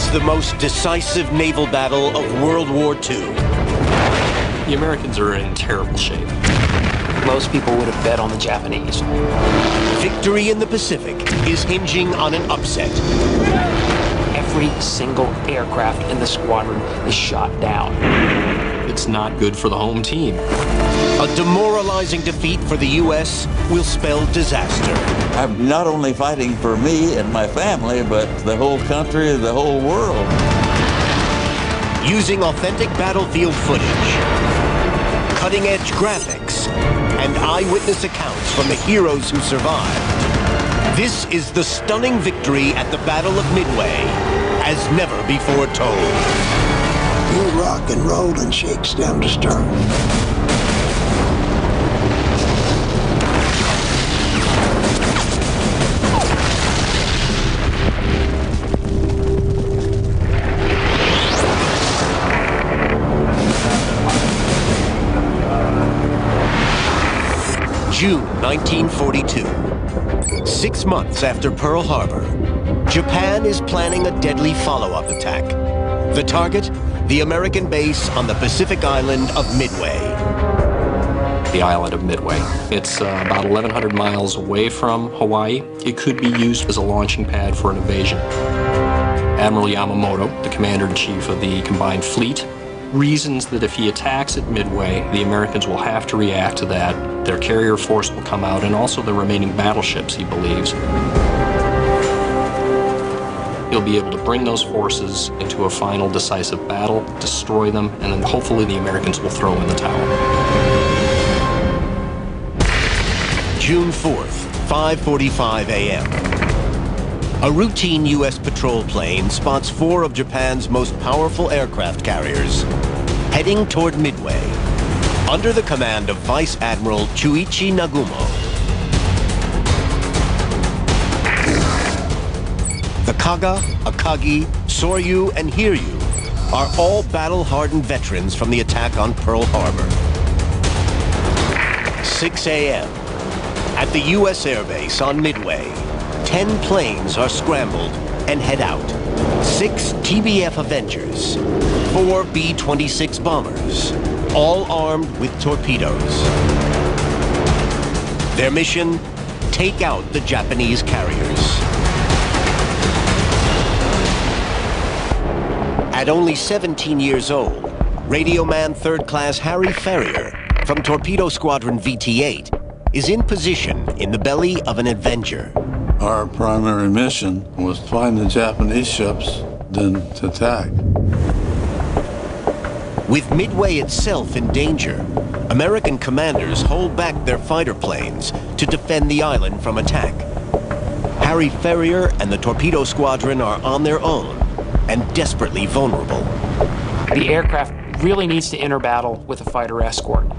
was the most decisive naval battle of World War II. The Americans are in terrible shape. Most people would have bet on the Japanese. Victory in the Pacific is hinging on an upset. Every single aircraft in the squadron is shot down. It's not good for the home team. A demoralizing defeat for the U.S. will spell disaster. I'm not only fighting for me and my family, but the whole country, the whole world. Using authentic battlefield footage, cutting-edge graphics, and eyewitness accounts from the heroes who survived. This is the stunning victory at the Battle of Midway, as never before told. You rock and roll and shake stem to stern. June 1942. 6 months after Pearl Harbor, Japan is planning a deadly follow-up attack. The target? The American base on the Pacific island of Midway. The island of Midway. It's about 1,100 miles away from Hawaii. It could be used as a launching pad for an invasion. Admiral Yamamoto, the commander-in-chief of the combined fleet, reasons that if he attacks at Midway, the Americans will have to react to that. Their carrier force will come out, and also the remaining battleships, he believes. He'll be able to bring those forces into a final decisive battle, destroy them, and then hopefully the Americans will throw in the towel. June 4th, 5:45 a.m. A routine U.S. patrol plane spots 4 of Japan's most powerful aircraft carriers heading toward Midway under the command of Vice Admiral Chuichi Nagumo. The Kaga, Akagi, Soryu, and Hiryu are all battle-hardened veterans from the attack on Pearl Harbor. 6 a.m. At the U.S. Air Base on Midway, 10 planes are scrambled and head out. 6 TBF Avengers, 4 B-26 bombers, all armed with torpedoes. Their mission? Take out the Japanese carriers. At only 17 years old, Radio Man Third Class Harry Ferrier from Torpedo Squadron VT-8 is in position in the belly of an Avenger. Our primary mission was to find the Japanese ships, then to attack. With Midway itself in danger, American commanders hold back their fighter planes to defend the island from attack. Harry Ferrier and the Torpedo Squadron are on their own and desperately vulnerable. The aircraft really needs to enter battle with a fighter escort.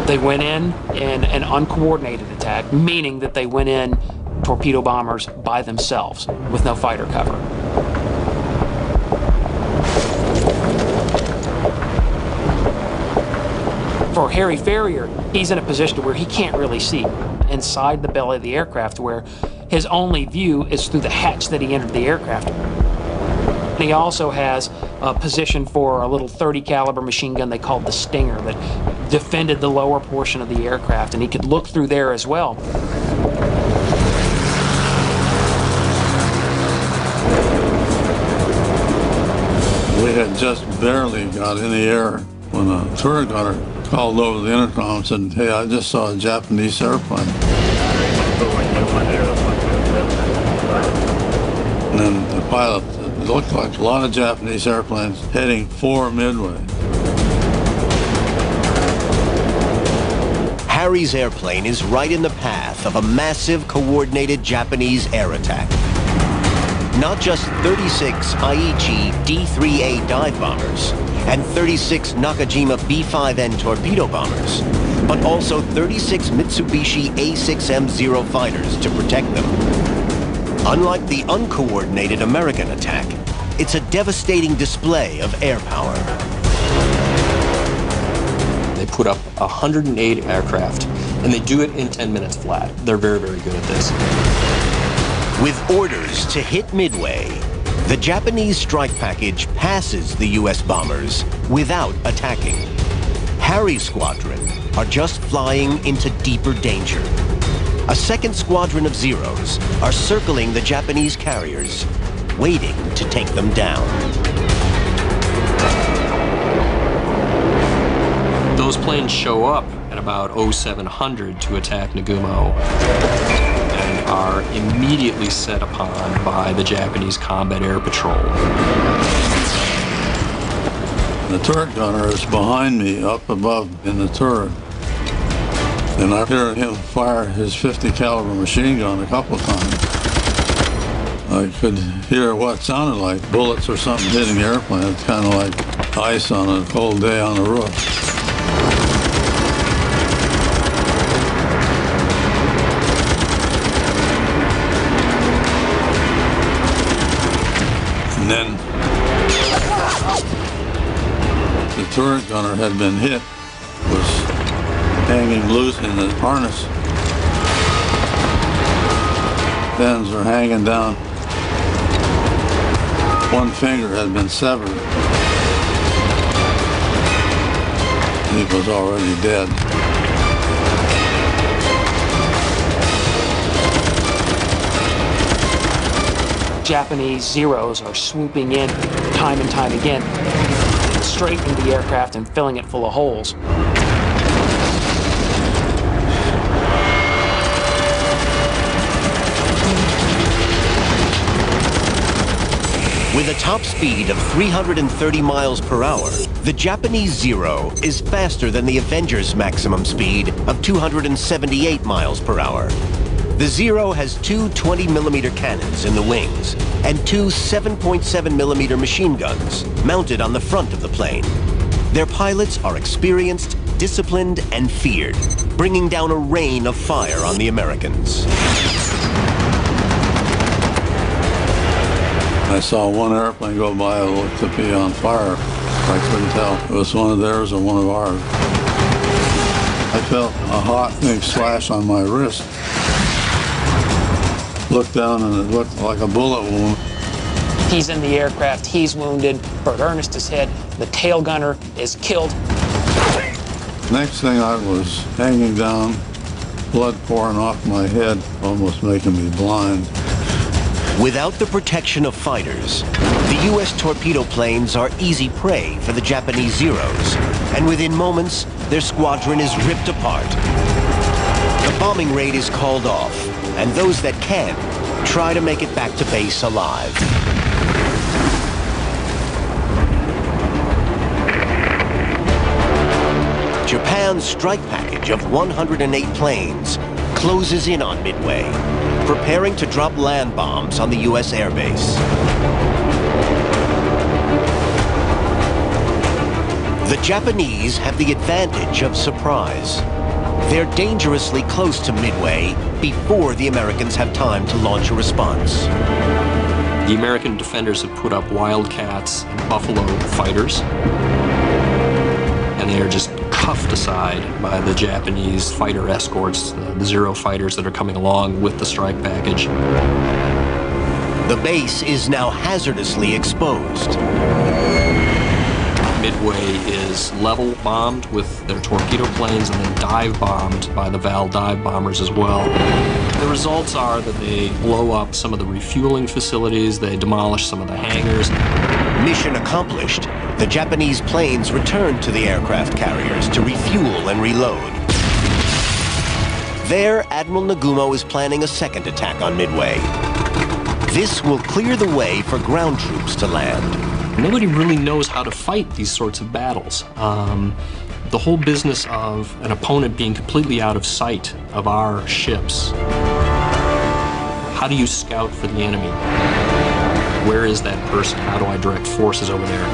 They went in an uncoordinated attack, meaning that they went in torpedo bombers by themselves with no fighter cover. For Harry Ferrier, he's in a position where he can't really see inside the belly of the aircraft, where his only view is through the hatch that he entered the aircraft. And he also has a position for a little .30 caliber machine gun they called the Stinger that defended the lower portion of the aircraft, and he could look through there as well. We had just barely got in the air when a turret gunner called over the intercom and said, "Hey, I just saw a Japanese airplane." And then the pilot, it looked like a lot of Japanese airplanes heading for Midway. Harry's airplane is right in the path of a massive coordinated Japanese air attack. Not just 36 Aichi D-3A dive bombers and 36 Nakajima B-5N torpedo bombers, but also 36 Mitsubishi A-6M0 fighters to protect them. Unlike the uncoordinated American attack, it's a devastating display of air power. They put up 108 aircraft, and they do it in 10 minutes flat. They're very, very good at this. With orders to hit Midway, The Japanese strike package passes the U.S. bombers without attacking. Harry's squadron are just flying into deeper danger. A second squadron of Zeros are circling the Japanese carriers, waiting to take them down. Those planes show up at about 0700 to attack Nagumo and are immediately set upon by the Japanese Combat Air Patrol. The turret gunner is behind me, up above in the turret. And I hear him fire his .50 caliber machine gun a couple of times. I could hear what sounded like bullets or something hitting the airplane. It's kind of like ice on a cold day on the roof. And then the turret gunner had been hit, was hanging loose in the harness. Pins are hanging down. One finger had been severed. He was already dead. Japanese Zeros are swooping in time and time again, straight into the aircraft and filling it full of holes. With a top speed of 330 miles per hour, the Japanese Zero is faster than the Avenger's maximum speed of 278 miles per hour. The Zero has two 20mm cannons in the wings and two 7.7mm machine guns mounted on the front of the plane. Their pilots are experienced, disciplined, and feared, bringing down a rain of fire on the Americans. I saw one airplane go by that looked to be on fire. I couldn't tell if it was one of theirs or one of ours. I felt a hot thing slash on my wrist. Looked down and it looked like a bullet wound. He's in the aircraft, he's wounded. Bert Ernest is hit, the tail gunner is killed. Next thing I was hanging down, blood pouring off my head, almost making me blind. Without the protection of fighters, the U.S. torpedo planes are easy prey for the Japanese Zeros, and within moments, their squadron is ripped apart. The bombing raid is called off, and those that can try to make it back to base alive. Japan's strike package of 108 planes closes in on Midway, preparing to drop land bombs on the U.S. airbase. The Japanese have the advantage of surprise. They're dangerously close to Midway before the Americans have time to launch a response. The American defenders have put up Wildcats and Buffalo fighters, and they are just cuffed aside by the Japanese fighter escorts, the Zero fighters that are coming along with the strike package. The base is now hazardously exposed. Midway is level bombed with their torpedo planes and then dive bombed by the Val dive bombers as well. The results are that they blow up some of the refueling facilities, they demolish some of the hangars. Mission accomplished. The Japanese planes return to the aircraft carriers to refuel and reload. There, Admiral Nagumo is planning a second attack on Midway. This will clear the way for ground troops to land. Nobody really knows how to fight these sorts of battles. The whole business of an opponent being completely out of sight of our ships. How do you scout for the enemy? Where is that person? How do I direct forces over there?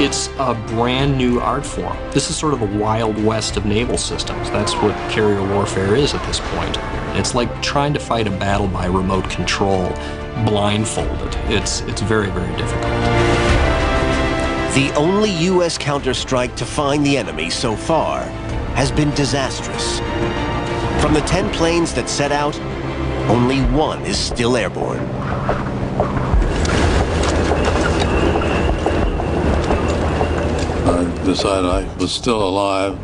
It's a brand new art form. This is sort of the Wild West of naval systems. That's what carrier warfare is at this point. It's like trying to fight a battle by remote control, blindfolded. It's very, very difficult. The only U.S. counterstrike to find the enemy so far has been disastrous. From the 10 planes that set out, only one is still airborne. decided I was still alive,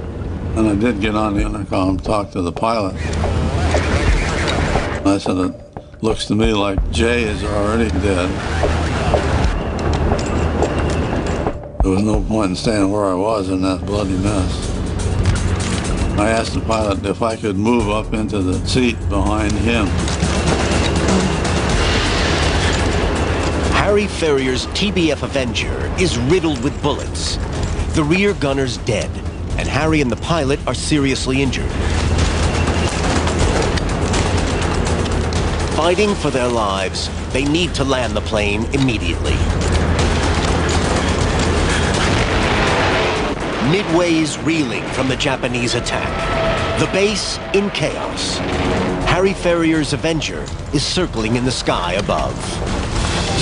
and I did get on the intercom, talk to the pilot. I said, it looks to me like Jay is already dead. There was no point in staying where I was in that bloody mess. I asked the pilot if I could move up into the seat behind him. Harry Ferrier's TBF Avenger is riddled with bullets. The rear gunner's dead, and Harry and the pilot are seriously injured. Fighting for their lives, they need to land the plane immediately. Midway's reeling from the Japanese attack. The base in chaos. Harry Ferrier's Avenger is circling in the sky above.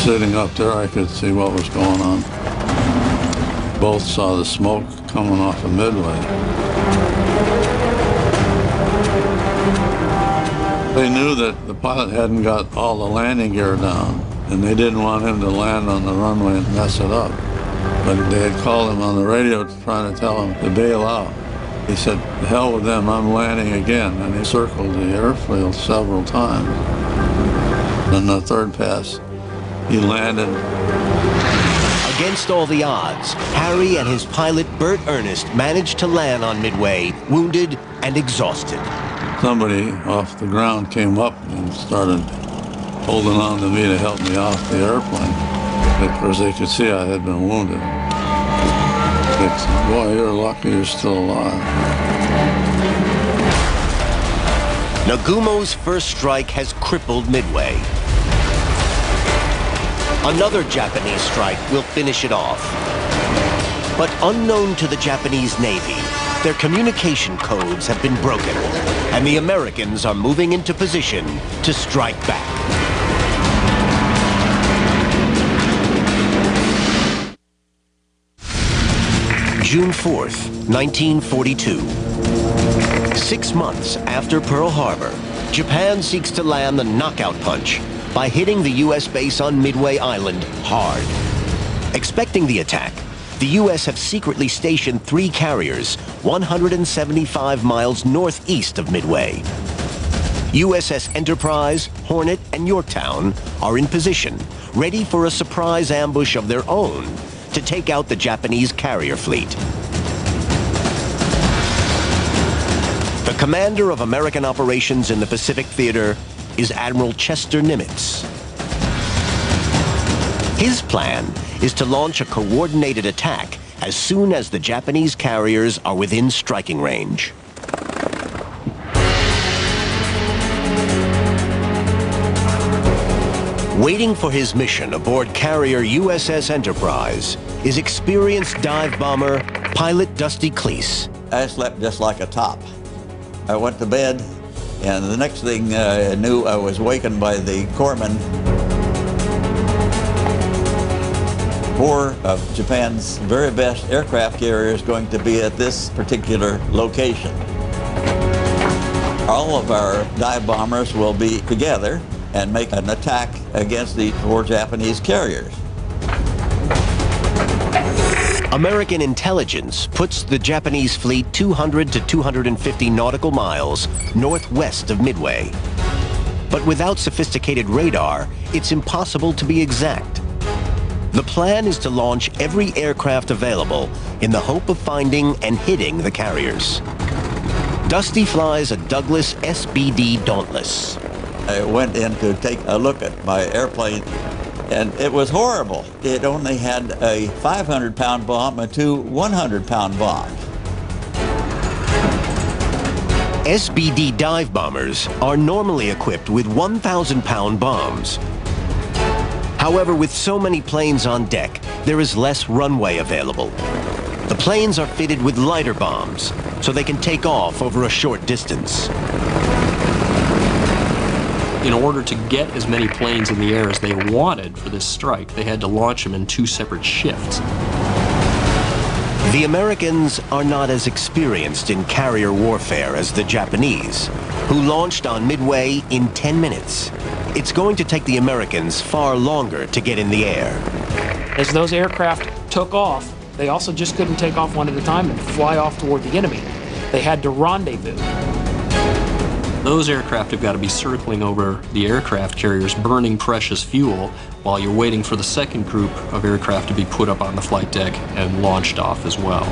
Sitting up there, I could see what was going on. Both saw the smoke coming off of Midway. They knew that the pilot hadn't got all the landing gear down, and they didn't want him to land on the runway and mess it up. But they had called him on the radio trying to tell him to bail out. He said, "The hell with them, I'm landing again." And he circled the airfield several times. On the third pass, he landed. Against all the odds, Harry and his pilot, Bert Ernest, managed to land on Midway, wounded and exhausted. Somebody off the ground came up and started holding on to me to help me off the airplane. Of course, they could see I had been wounded. They said, "Boy, you're lucky you're still alive." Nagumo's first strike has crippled Midway. Another Japanese strike will finish it off. But unknown to the Japanese Navy, their communication codes have been broken, and the Americans are moving into position to strike back. June 4th, 1942. 6 months after Pearl Harbor, Japan seeks to land the knockout punch by hitting the U.S. base on Midway Island hard. Expecting the attack, the U.S. have secretly stationed 3 carriers 175 miles northeast of Midway. USS Enterprise, Hornet, and Yorktown are in position, ready for a surprise ambush of their own to take out the Japanese carrier fleet. The commander of American operations in the Pacific Theater is Admiral Chester Nimitz. His plan is to launch a coordinated attack as soon as the Japanese carriers are within striking range. Waiting for his mission aboard carrier USS Enterprise is experienced dive bomber pilot Dusty Cleese. I slept just like a top. I went to bed, and the next thing I knew, I was wakened by the corpsman. 4 of Japan's very best aircraft carriers going to be at this particular location. All of our dive bombers will be together and make an attack against the 4 Japanese carriers. American intelligence puts the Japanese fleet 200 to 250 nautical miles northwest of Midway. But without sophisticated radar, it's impossible to be exact. The plan is to launch every aircraft available in the hope of finding and hitting the carriers. Dusty flies a Douglas SBD Dauntless. I went in to take a look at my airplane, and it was horrible. It only had a 500-pound bomb and 2 100-pound bombs. SBD dive bombers are normally equipped with 1,000-pound bombs. However, with so many planes on deck, there is less runway available. The planes are fitted with lighter bombs, so they can take off over a short distance. In order to get as many planes in the air as they wanted for this strike, they had to launch them in 2 separate shifts. The Americans are not as experienced in carrier warfare as the Japanese, who launched on Midway in 10 minutes. It's going to take the Americans far longer to get in the air. As those aircraft took off, They also just couldn't take off one at a time and fly off toward the enemy. They had to rendezvous. Those aircraft have got to be circling over the aircraft carriers, burning precious fuel, while you're waiting for the second group of aircraft to be put up on the flight deck and launched off as well.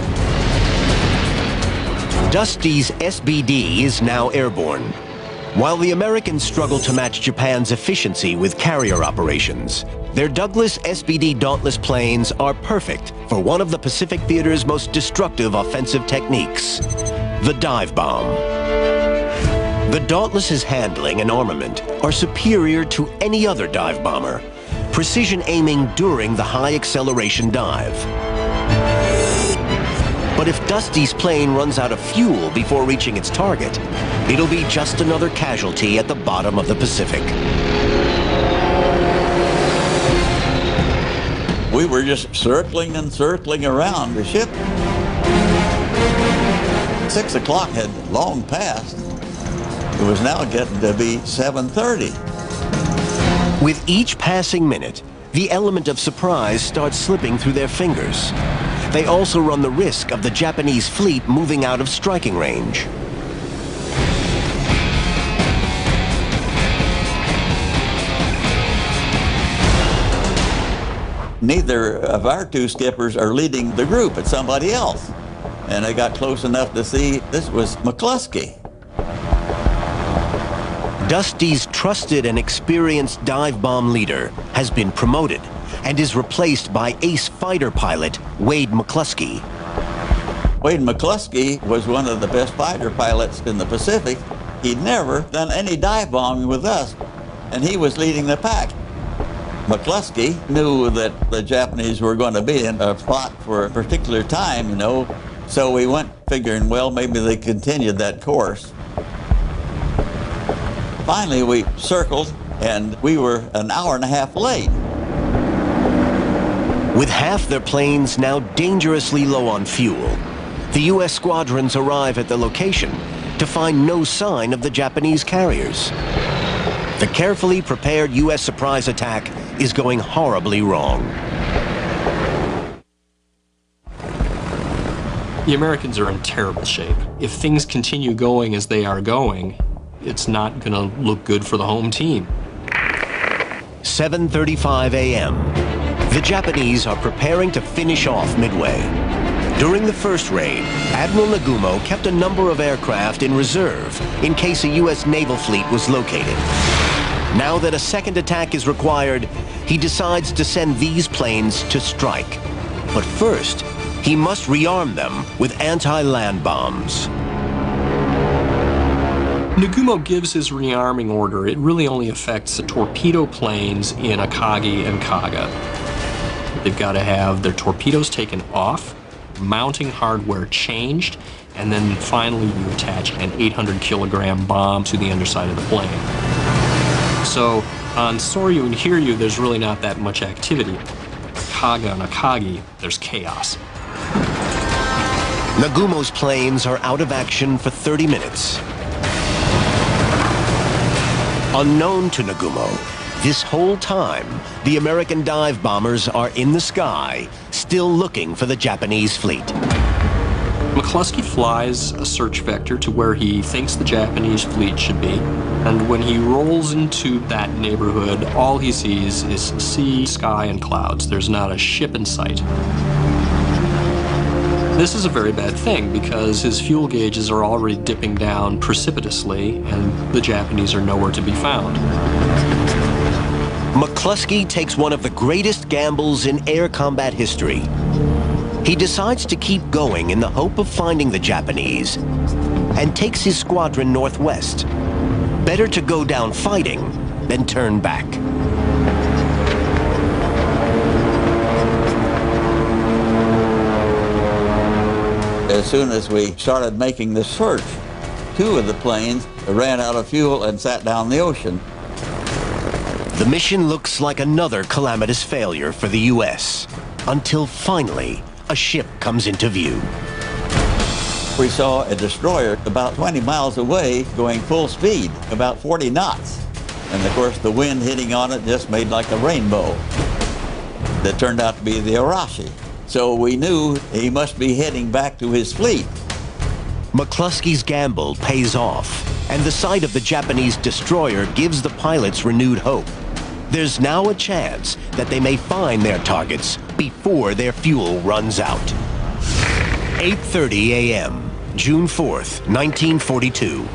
Dusty's SBD is now airborne. While the Americans struggle to match Japan's efficiency with carrier operations, their Douglas SBD Dauntless planes are perfect for one of the Pacific Theater's most destructive offensive techniques, the dive bomb. The Dauntless's handling and armament are superior to any other dive bomber, precision aiming during the high acceleration dive. But if Dusty's plane runs out of fuel before reaching its target, it'll be just another casualty at the bottom of the Pacific. We were just circling and circling around the ship. 6 o'clock had long passed. It was now getting to be 7:30. With each passing minute, the element of surprise starts slipping through their fingers. They also run the risk of the Japanese fleet moving out of striking range. Neither of our two skippers are leading the group, it's somebody else. And I got close enough to see this was McCluskey. Dusty's trusted and experienced dive bomb leader has been promoted and is replaced by ace fighter pilot Wade McCluskey. Wade McCluskey was one of the best fighter pilots in the Pacific. He'd never done any dive bombing with us, and he was leading the pack. McCluskey knew that the Japanese were going to be in a spot for a particular time, you know, so we went figuring, well, maybe they continued that course. Finally, we circled, and we were an hour and a half late. With half their planes now dangerously low on fuel, the U.S. squadrons arrive at the location to find no sign of the Japanese carriers. The carefully prepared U.S. surprise attack is going horribly wrong. The Americans are in terrible shape. If things continue going as they are going, it's not going to look good for the home team. 7:35 a.m. The Japanese are preparing to finish off Midway. During the first raid, Admiral Nagumo kept a number of aircraft in reserve in case a U.S. naval fleet was located. Now that a second attack is required, he decides to send these planes to strike. But first, he must rearm them with anti-land bombs. Nagumo gives his rearming order. It really only affects the torpedo planes in Akagi and Kaga. They've got to have their torpedoes taken off, mounting hardware changed, and then finally you attach an 800-kilogram bomb to the underside of the plane. So on Soryu and Hiryu, there's really not that much activity. Kaga and Akagi, there's chaos. Nagumo's planes are out of action for 30 minutes. Unknown to Nagumo, this whole time, the American dive bombers are in the sky, still looking for the Japanese fleet. McCluskey flies a search vector to where he thinks the Japanese fleet should be, and when he rolls into that neighborhood, all he sees is sea, sky, and clouds. There's not a ship in sight. This is a very bad thing because his fuel gauges are already dipping down precipitously and the Japanese are nowhere to be found. McCluskey takes one of the greatest gambles in air combat history. He decides to keep going in the hope of finding the Japanese and takes his squadron northwest. Better to go down fighting than turn back. As soon as we started making the search, two of the planes ran out of fuel and sat down in the ocean. The mission looks like another calamitous failure for the U.S. until finally a ship comes into view. We saw a destroyer about 20 miles away going full speed, about 40 knots. And of course the wind hitting on it just made like a rainbow. That turned out to be the Arashi. So we knew he must be heading back to his fleet. McCluskey's gamble pays off, and the sight of the Japanese destroyer gives the pilots renewed hope. There's now a chance that they may find their targets before their fuel runs out. 8:30 a.m., June 4th, 1942.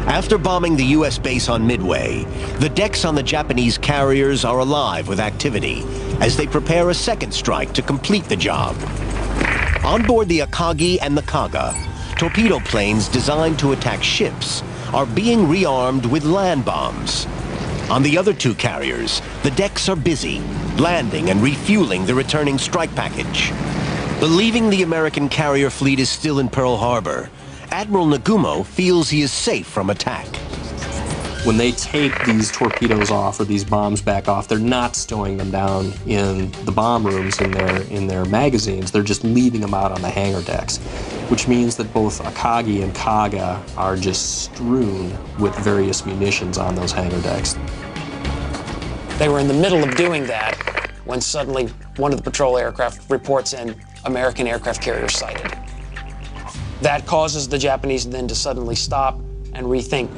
After bombing the U.S. base on Midway, the decks on the Japanese carriers are alive with activity as they prepare a second strike to complete the job. On board the Akagi and the Kaga, torpedo planes designed to attack ships are being rearmed with land bombs. On the other two carriers, the decks are busy, landing and refueling the returning strike package. Believing the American carrier fleet is still in Pearl Harbor, Admiral Nagumo feels he is safe from attack. When they take these torpedoes off or these bombs back off, they're not stowing them down in the bomb rooms in their magazines. They're just leaving them out on the hangar decks, which means that both Akagi and Kaga are just strewn with various munitions on those hangar decks. They were in the middle of doing that when suddenly one of the patrol aircraft reports in American aircraft carrier sighted. That causes the Japanese then to suddenly stop and rethink.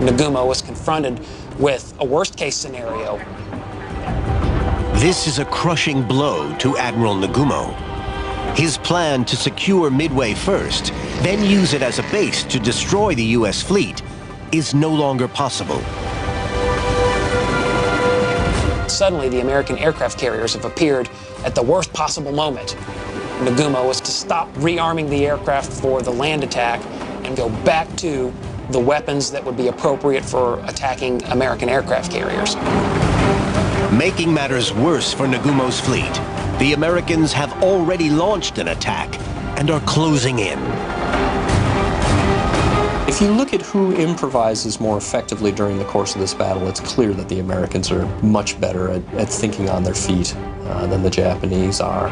Nagumo was confronted with a worst-case scenario. This is a crushing blow to Admiral Nagumo. His plan to secure Midway first, then use it as a base to destroy the U.S. fleet, is no longer possible. Suddenly, the American aircraft carriers have appeared at the worst possible moment. Nagumo was to stop rearming the aircraft for the land attack and go back to the weapons that would be appropriate for attacking American aircraft carriers. Making matters worse for Nagumo's fleet, the Americans have already launched an attack and are closing in. If you look at who improvises more effectively during the course of this battle, it's clear that the Americans are much better at thinking on their feet than the Japanese are.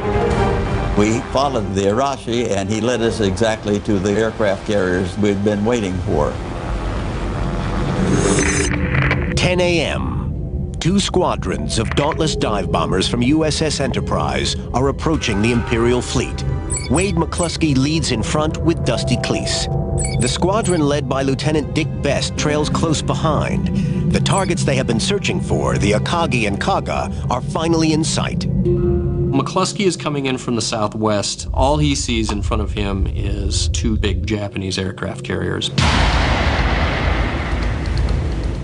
We followed the Arashi, and he led us exactly to the aircraft carriers we'd been waiting for. 10 a.m. Two squadrons of Dauntless dive bombers from USS Enterprise are approaching the Imperial fleet. Wade McCluskey leads in front with Dusty Cleese. The squadron led by Lieutenant Dick Best trails close behind. The targets they have been searching for, the Akagi and Kaga, are finally in sight. McCluskey is coming in from the southwest. All he sees in front of him is two big Japanese aircraft carriers.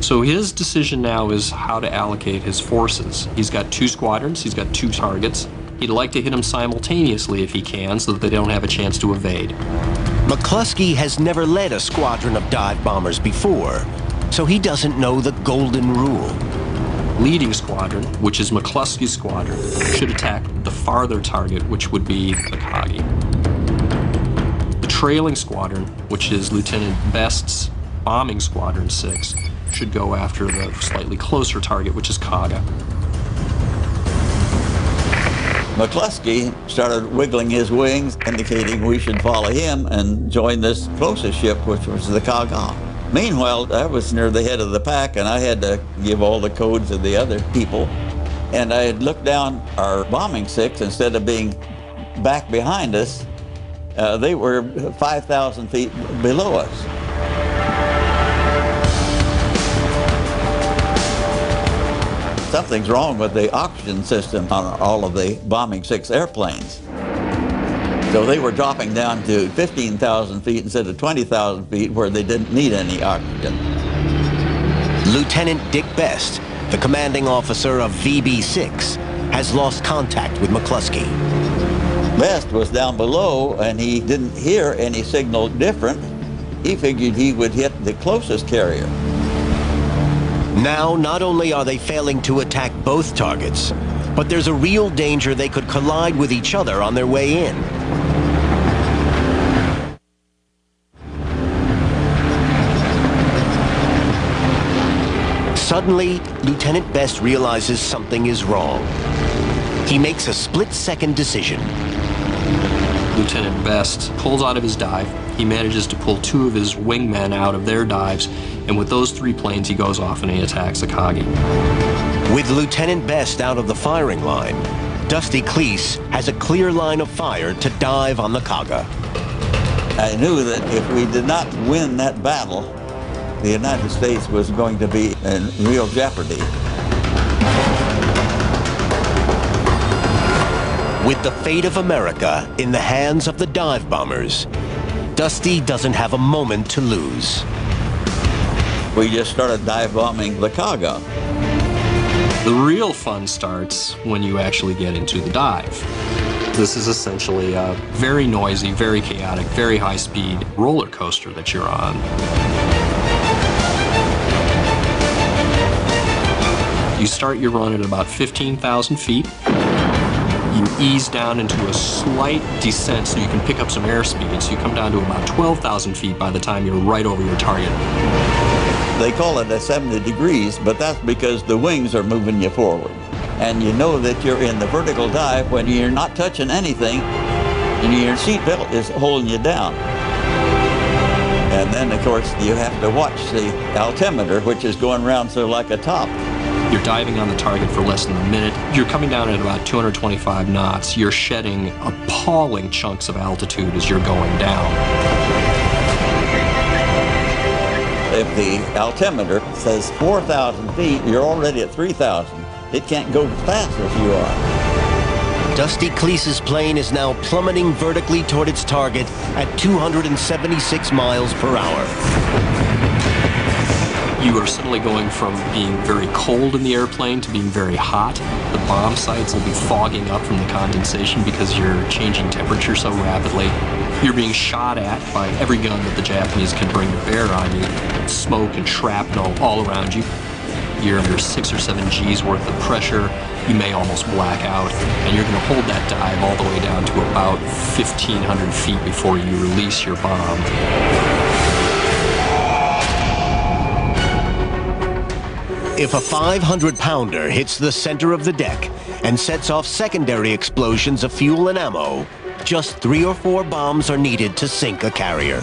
So his decision now is how to allocate his forces. He's got two squadrons, he's got two targets. He'd like to hit them simultaneously if he can, so that they don't have a chance to evade. McCluskey has never led a squadron of dive bombers before, so he doesn't know the golden rule. Leading squadron, which is McCluskey's squadron, should attack the farther target, which would be the Akagi. The trailing squadron, which is Lieutenant Best's bombing squadron 6, should go after the slightly closer target, which is Kaga. McCluskey started wiggling his wings, indicating we should follow him and join this closest ship, which was the Kaga. Meanwhile, I was near the head of the pack, and I had to give all the codes to the other people. And I had looked down our bombing 6, instead of being back behind us, they were 5,000 feet below us. Something's wrong with the oxygen system on all of the bombing 6 airplanes. So they were dropping down to 15,000 feet instead of 20,000 feet, where they didn't need any oxygen. Lieutenant Dick Best, the commanding officer of VB-6, has lost contact with McCluskey. Best was down below, and he didn't hear any signal different. He figured he would hit the closest carrier. Now, not only are they failing to attack both targets, but there's a real danger they could collide with each other on their way in. Suddenly, Lieutenant Best realizes something is wrong. He makes a split-second decision. Lieutenant Best pulls out of his dive. He manages to pull two of his wingmen out of their dives, and with those three planes, he goes off and he attacks Akagi. With Lieutenant Best out of the firing line, Dusty Cleese has a clear line of fire to dive on the Kaga. I knew that if we did not win that battle, the United States was going to be in real jeopardy. With the fate of America in the hands of the dive bombers, Dusty doesn't have a moment to lose. We just started dive bombing the Kaga. The real fun starts when you actually get into the dive. This is essentially a very noisy, very chaotic, very high-speed roller coaster that you're on. You start your run at about 15,000 feet. You ease down into a slight descent so you can pick up some airspeed. So you come down to about 12,000 feet by the time you're right over your target. They call it a 70 degrees, but that's because the wings are moving you forward. And you know that you're in the vertical dive when you're not touching anything and your seat belt is holding you down. And then, of course, you have to watch the altimeter, which is going around so like a top. You're diving on the target for less than a minute. You're coming down at about 225 knots. You're shedding appalling chunks of altitude as you're going down. If the altimeter says 4,000 feet, you're already at 3,000. It can't go as fast as you are. Dusty Cleese's plane is now plummeting vertically toward its target at 276 miles per hour. You are suddenly going from being very cold in the airplane to being very hot. The bomb sights will be fogging up from the condensation because you're changing temperature so rapidly. You're being shot at by every gun that the Japanese can bring to bear on you. Smoke and shrapnel all around you. You're under 6 or 7 G's worth of pressure. You may almost black out, and you're going to hold that dive all the way down to about 1,500 feet before you release your bomb. If a 500-pounder hits the center of the deck and sets off secondary explosions of fuel and ammo, just 3 or 4 bombs are needed to sink a carrier.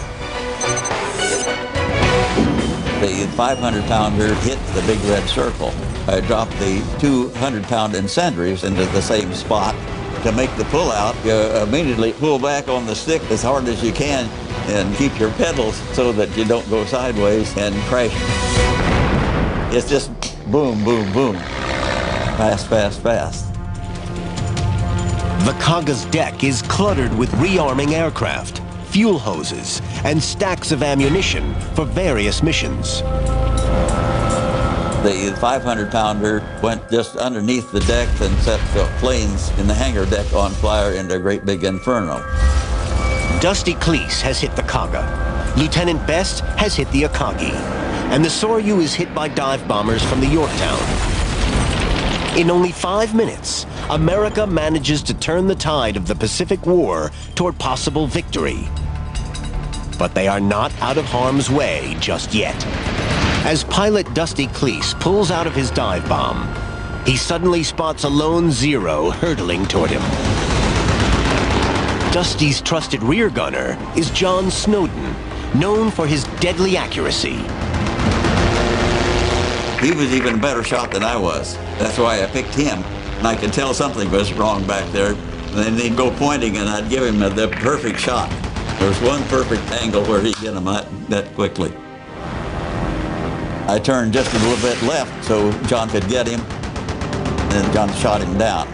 The 500-pounder hit the big red circle. I dropped the 200-pound incendiaries into the same spot. To make the pull-out, you immediately pull back on the stick as hard as you can and keep your pedals so that you don't go sideways and crash. It's just boom, boom, boom. Fast, fast, fast. The Kaga's deck is cluttered with rearming aircraft, fuel hoses, and stacks of ammunition for various missions. The 500-pounder went just underneath the deck and set the planes in the hangar deck on fire into a great big inferno. Dusty Cleese has hit the Kaga. Lieutenant Best has hit the Akagi. And the Soryu is hit by dive bombers from the Yorktown. In only 5 minutes, America manages to turn the tide of the Pacific War toward possible victory. But they are not out of harm's way just yet. As pilot Dusty Cleese pulls out of his dive bomb, he suddenly spots a lone Zero hurtling toward him. Dusty's trusted rear gunner is John Snowden, known for his deadly accuracy. He was even a better shot than I was. That's why I picked him. And I could tell something was wrong back there. And then he'd go pointing and I'd give him the perfect shot. There was one perfect angle where he'd get him that quickly. I turned just a little bit left so John could get him. And then John shot him down.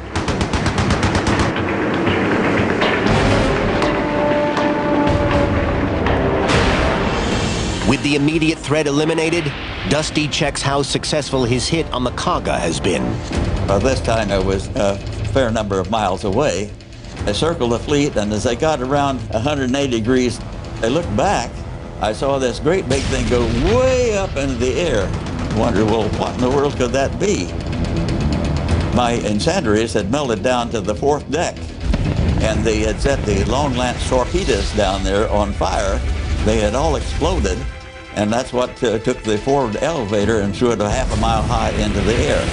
With the immediate threat eliminated, Dusty checks how successful his hit on the Kaga has been. By this time, I was a fair number of miles away. I circled the fleet, and as I got around 180 degrees, I looked back. I saw this great big thing go way up into the air. I wondered, well, what in the world could that be? My incendiaries had melted down to the 4th deck, and they had set the long lance torpedoes down there on fire. They had all exploded. And that's what took the forward elevator and threw it a half a mile high into the air.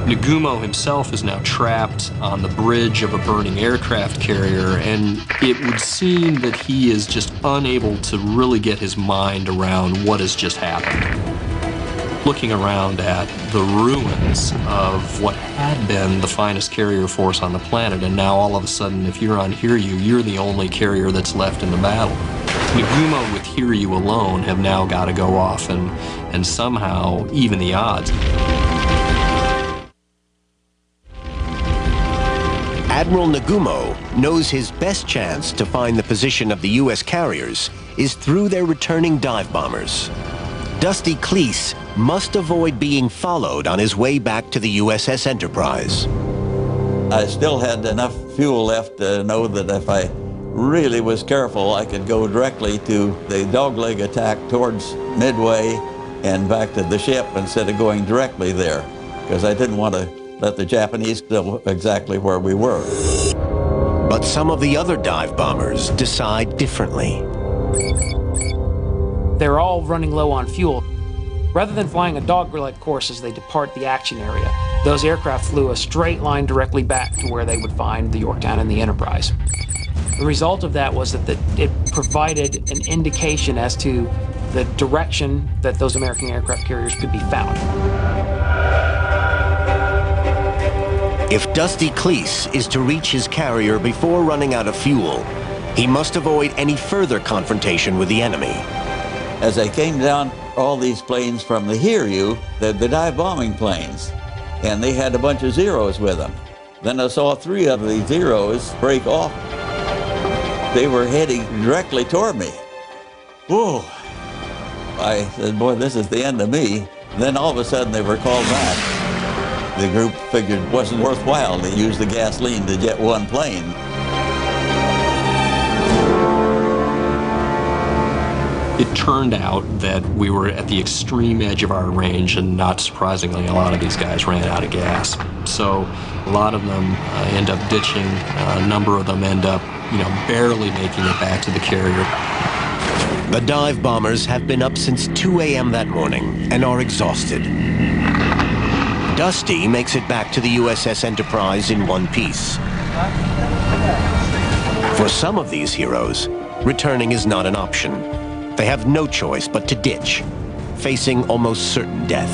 Nagumo himself is now trapped on the bridge of a burning aircraft carrier, and it would seem that he is just unable to really get his mind around what has just happened. looking around at the ruins of what had been the finest carrier force on the planet, and now all of a sudden, if you're on Hiryu, you're the only carrier that's left in the battle. Nagumo with Hiryu alone have now got to go off and somehow even the odds. Admiral Nagumo knows his best chance to find the position of the U.S. carriers is through their returning dive bombers. Dusty Cleese must avoid being followed on his way back to the USS Enterprise. I still had enough fuel left to know that if I really was careful, I could go directly to the dogleg attack towards Midway and back to the ship instead of going directly there, because I didn't want to let the Japanese know exactly where we were. But some of the other dive bombers decide differently. They're all running low on fuel. Rather than flying a dogleg course as they depart the action area, those aircraft flew a straight line directly back to where they would find the Yorktown and the Enterprise. The result of that was that it provided an indication as to the direction that those American aircraft carriers could be found. If Dusty Cleese is to reach his carrier before running out of fuel, he must avoid any further confrontation with the enemy. As I came down all these planes from the Hiryu, the dive bombing planes, and they had a bunch of Zeros with them. Then I saw 3 of the Zeros break off. They were heading directly toward me. Whoa! I said, boy, this is the end of me. Then all of a sudden they were called back. The group figured it wasn't worthwhile to use the gasoline to jet one plane. It turned out that we were at the extreme edge of our range, and not surprisingly, a lot of these guys ran out of gas. So a lot of them end up ditching. A number of them end up, barely making it back to the carrier. The dive bombers have been up since 2 a.m. that morning and are exhausted. Dusty makes it back to the USS Enterprise in one piece. For some of these heroes, returning is not an option. They have no choice but to ditch, facing almost certain death.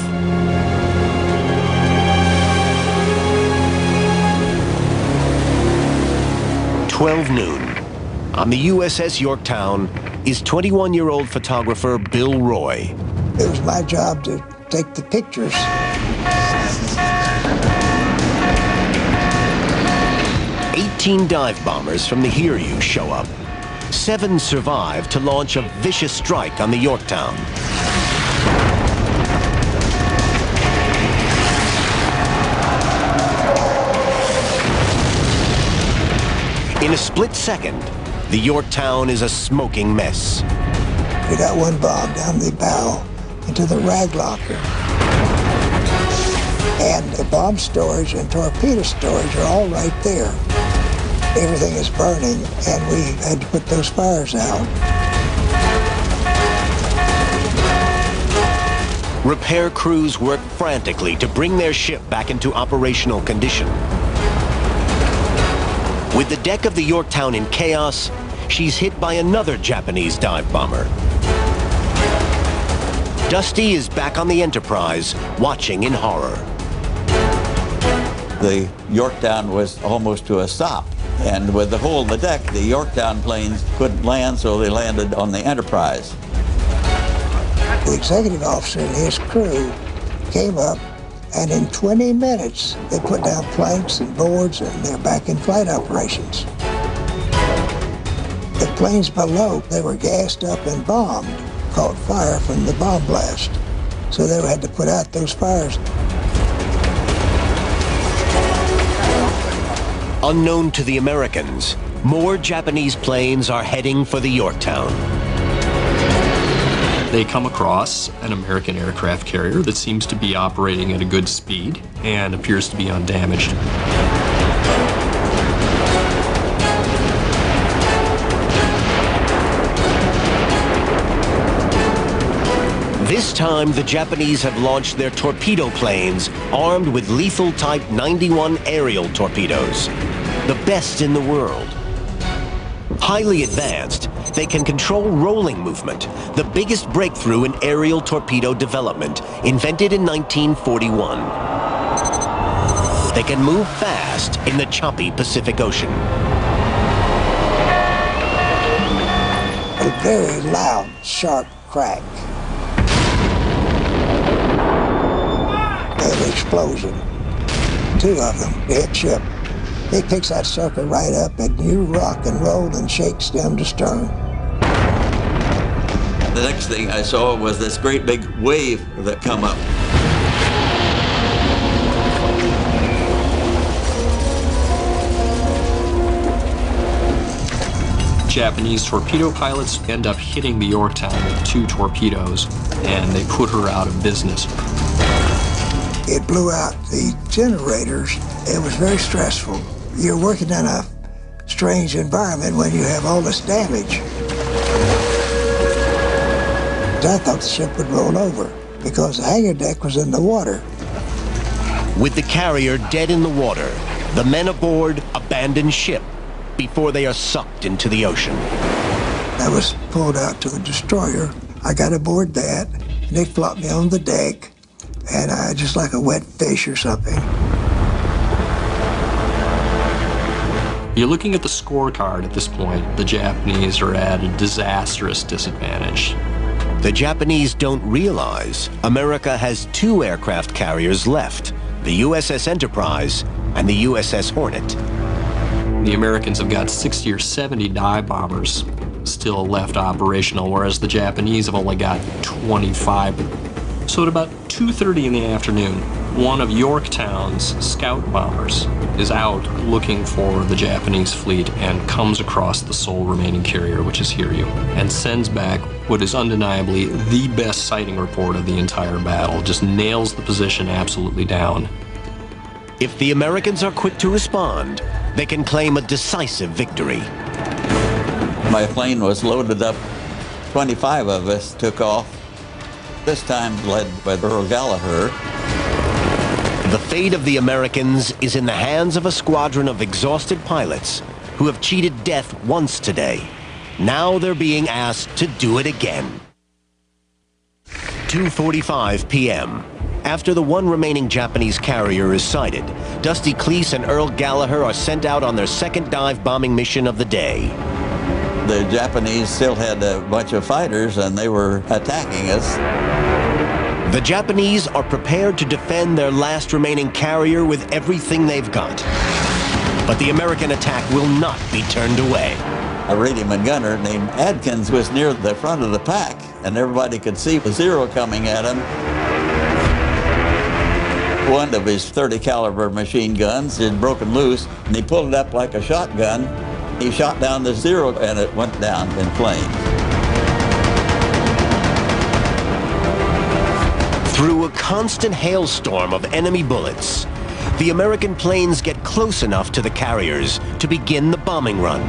12 noon. On the USS Yorktown is 21-year-old photographer Bill Roy. It was my job to take the pictures. Eighteen dive bombers from the Hiryu show up. 7 survive to launch a vicious strike on the Yorktown. In a split second, the Yorktown is a smoking mess. We got one bomb down the bow into the rag locker. And the bomb storage and torpedo storage are all right there. Everything is burning, and we had to put those fires out. Repair crews work frantically to bring their ship back into operational condition. With the deck of the Yorktown in chaos, she's hit by another Japanese dive bomber. Dusty is back on the Enterprise, watching in horror. The Yorktown was almost to a stop. And with the hole in the deck, the Yorktown planes couldn't land, so they landed on the Enterprise. The executive officer and his crew came up, and in 20 minutes, they put down planks and boards, and they're back in flight operations. The planes below, they were gassed up and bombed, caught fire from the bomb blast. So they had to put out those fires. Unknown to the Americans, more Japanese planes are heading for the Yorktown. They come across an American aircraft carrier that seems to be operating at a good speed and appears to be undamaged. This time, the Japanese have launched their torpedo planes armed with lethal Type 91 aerial torpedoes, the best in the world. Highly advanced, they can control rolling movement, the biggest breakthrough in aerial torpedo development, invented in 1941. They can move fast in the choppy Pacific Ocean. A very loud, sharp crack. An explosion. Two of them hit ship. He picks that sucker right up and you rock and roll and shake stem to stern. The next thing I saw was this great big wave that come up. Japanese torpedo pilots end up hitting the Yorktown with 2 torpedoes, and they put her out of business. It blew out the generators. It was very stressful. You're working in a strange environment when you have all this damage. I thought the ship would roll over because the hangar deck was in the water. With the carrier dead in the water, the men aboard abandon ship before they are sucked into the ocean. I was pulled out to a destroyer. I got aboard that. They flopped me on the deck, and I just like a wet fish or something. You're looking at the scorecard at this point. The Japanese are at a disastrous disadvantage. The Japanese don't realize America has 2 aircraft carriers left, the USS Enterprise and the USS Hornet. The Americans have got 60 or 70 dive bombers still left operational, whereas the Japanese have only got 25. So at about 2:30 in the afternoon, one of Yorktown's scout bombers is out looking for the Japanese fleet and comes across the sole remaining carrier, which is Hiryu, and sends back what is undeniably the best sighting report of the entire battle. Just nails the position absolutely down. If the Americans are quick to respond, they can claim a decisive victory. My plane was loaded up. 25 of us took off, this time led by Earl Gallagher. The fate of the Americans is in the hands of a squadron of exhausted pilots who have cheated death once today. Now they're being asked to do it again. 2:45 p.m. After the one remaining Japanese carrier is sighted, Dusty Cleese and Earl Gallagher are sent out on their second dive bombing mission of the day. The Japanese still had a bunch of fighters and they were attacking us. The Japanese are prepared to defend their last remaining carrier with everything they've got. But the American attack will not be turned away. A radioman gunner named Adkins was near the front of the pack, and everybody could see the Zero coming at him. One of his 30 caliber machine guns had broken loose, and he pulled it up like a shotgun. He shot down the Zero, and it went down in flames. Through a constant hailstorm of enemy bullets, the American planes get close enough to the carriers to begin the bombing run.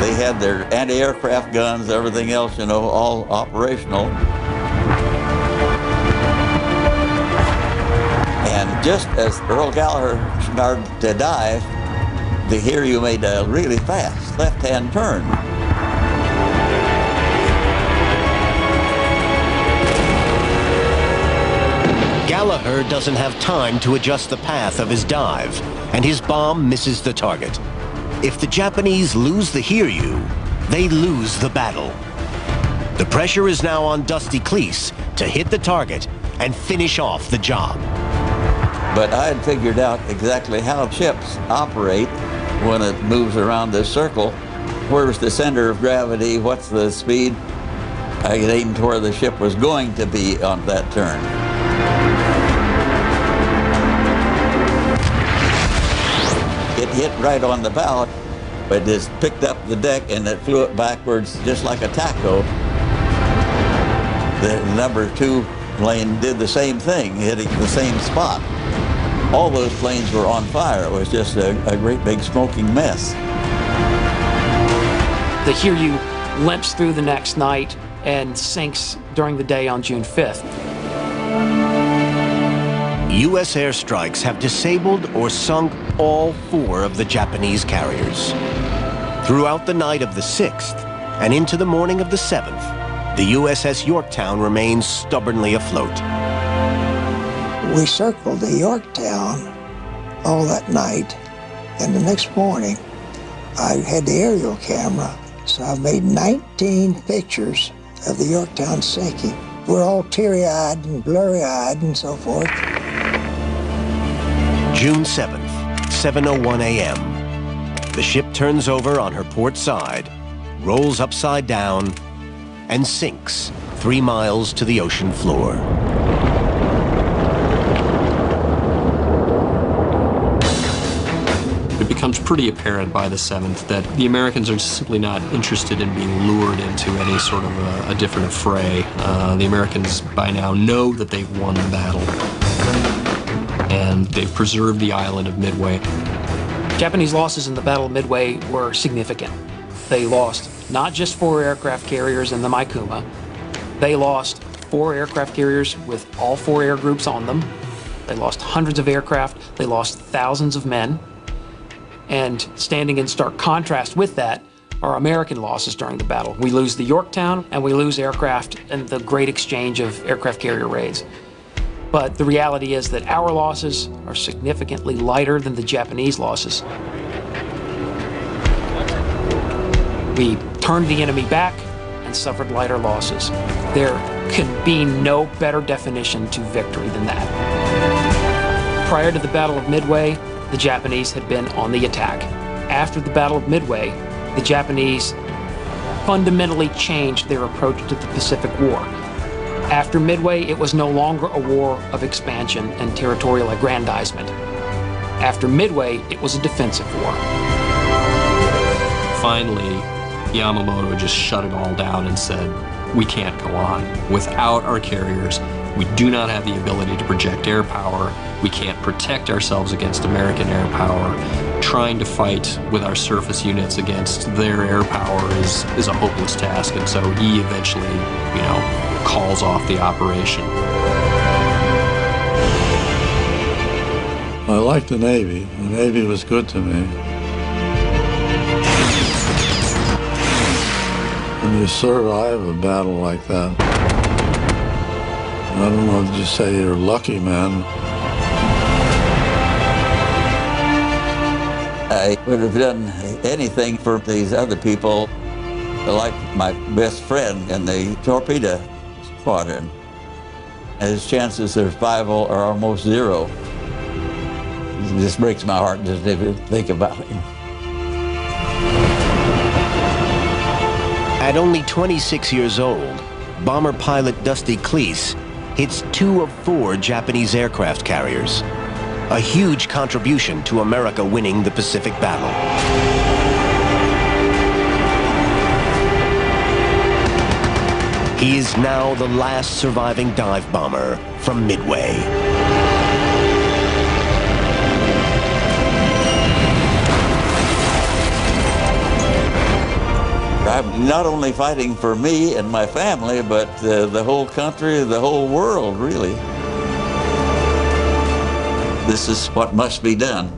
They had their anti-aircraft guns, everything else, you know, all operational. And just as Earl Gallagher started to dive, the Hiryu made a really fast left-hand turn. Gallagher doesn't have time to adjust the path of his dive, and his bomb misses the target. If the Japanese lose the Hiryu, they lose the battle. The pressure is now on Dusty Cleese to hit the target and finish off the job. But I had figured out exactly how ships operate when it moves around this circle. Where's the center of gravity? What's the speed? I aimed where the ship was going to be on that turn. It hit right on the bow. It just picked up the deck and it flew it backwards just like a taco. The number 2 plane did the same thing, hitting the same spot. All those planes were on fire. It was just a great big smoking mess. The Hiryu limps through the next night and sinks during the day on June 5th. U.S. airstrikes have disabled or sunk all 4 of the Japanese carriers. Throughout the night of the 6th and into the morning of the 7th, the USS Yorktown remains stubbornly afloat. We circled the Yorktown all that night, and the next morning I had the aerial camera, so I made 19 pictures of the Yorktown sinking. We're all teary-eyed and blurry-eyed and so forth. June 7th, 7:01 a.m. The ship turns over on her port side, rolls upside down, and sinks 3 miles to the ocean floor. It becomes pretty apparent by the 7th that the Americans are simply not interested in being lured into any sort of a different affray. The Americans by now know that they've won the battle, and they've preserved the island of Midway. Japanese losses in the Battle of Midway were significant. They lost not just 4 aircraft carriers in the Mikuma. They lost 4 aircraft carriers with all 4 air groups on them. They lost hundreds of aircraft. They lost thousands of men. And standing in stark contrast with that are American losses during the battle. We lose the Yorktown, and we lose aircraft in the great exchange of aircraft carrier raids. But the reality is that our losses are significantly lighter than the Japanese losses. We turned the enemy back and suffered lighter losses. There can be no better definition to victory than that. Prior to the Battle of Midway, the Japanese had been on the attack. After the Battle of Midway, the Japanese fundamentally changed their approach to the Pacific War. After Midway, it was no longer a war of expansion and territorial aggrandizement. After Midway, it was a defensive war. Finally, Yamamoto just shut it all down and said, we can't go on. Without our carriers, we do not have the ability to project air power. We can't protect ourselves against American air power. Trying to fight with our surface units against their air power is a hopeless task, and so he eventually, calls off the operation. I liked the Navy. The Navy was good to me. When you survive a battle like that, I don't know if you say you're lucky, man. I would have done anything for these other people, like my best friend in the torpedo squadron. His chances of survival are almost 0. It just breaks my heart just to think about him. At only 26 years old, bomber pilot Dusty Cleese hits 2 of 4 Japanese aircraft carriers, a huge contribution to America winning the Pacific Battle. He is now the last surviving dive bomber from Midway. I'm not only fighting for me and my family, but the whole country, the whole world, really. This is what must be done.